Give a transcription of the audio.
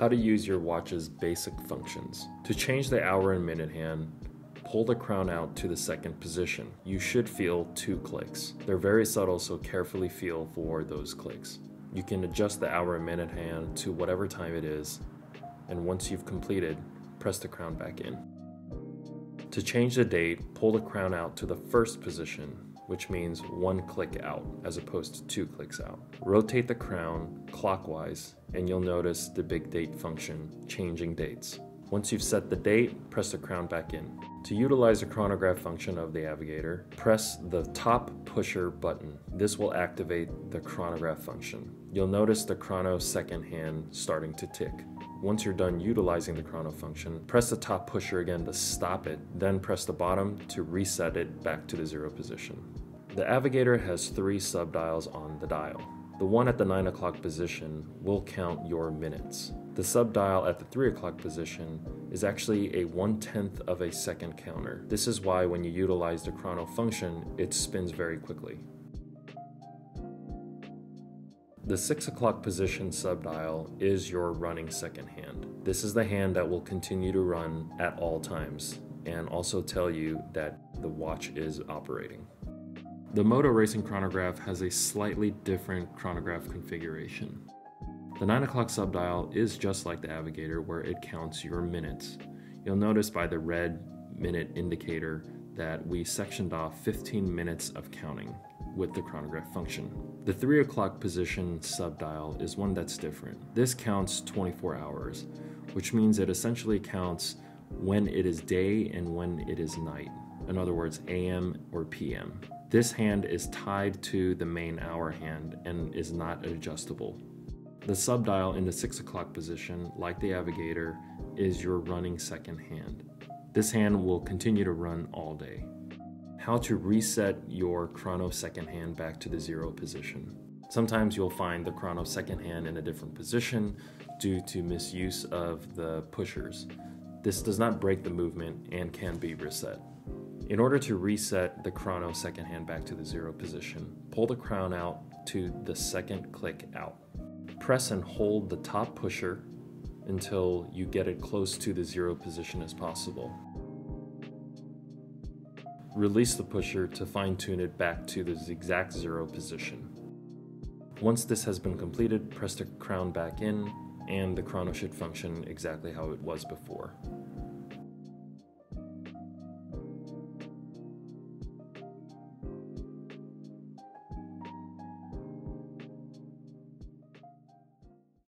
How to use your watch's basic functions. To change the hour and minute hand, pull the crown out to the second position. You should feel 2 clicks. They're very subtle, so carefully feel for those clicks. You can adjust the hour and minute hand to whatever time it is, and once you've completed, press the crown back in. To change the date, pull the crown out to the first position, which means 1 click out as opposed to 2 clicks out. Rotate the crown clockwise and you'll notice the big date function changing dates. Once you've set the date, press the crown back in. To utilize the chronograph function of the Navigator, press the top pusher button. This will activate the chronograph function. You'll notice the chrono second hand starting to tick. Once you're done utilizing the chrono function, press the top pusher again to stop it, then press the bottom to reset it back to the 0 position. The Navigator has 3 subdials on the dial. The one at the 9 o'clock position will count your minutes. The subdial at the 3 o'clock position is actually a 1/10 of a second counter. This is why when you utilize the chrono function, it spins very quickly. The 6 o'clock position subdial is your running second hand. This is the hand that will continue to run at all times and also tell you that the watch is operating. The Moto Racing chronograph has a slightly different chronograph configuration. The 9 o'clock subdial is just like the Navigator where it counts your minutes. You'll notice by the red minute indicator that we sectioned off 15 minutes of counting with the chronograph function. The 3 o'clock position subdial is one that's different. This counts 24 hours, which means it essentially counts when it is day and when it is night. In other words, AM or PM. This hand is tied to the main hour hand and is not adjustable. The subdial in the 6 o'clock position, like the Navigator, is your running second hand. This hand will continue to run all day. How to reset your chrono second hand back to the 0 position. Sometimes you'll find the chrono second hand in a different position due to misuse of the pushers. This does not break the movement and can be reset. In order to reset the chrono second hand back to the 0 position, pull the crown out to the second click out. Press and hold the top pusher until you get it close to the 0 position as possible. Release the pusher to fine-tune it back to the exact 0 position. Once this has been completed, press the crown back in and the chrono should function exactly how it was before.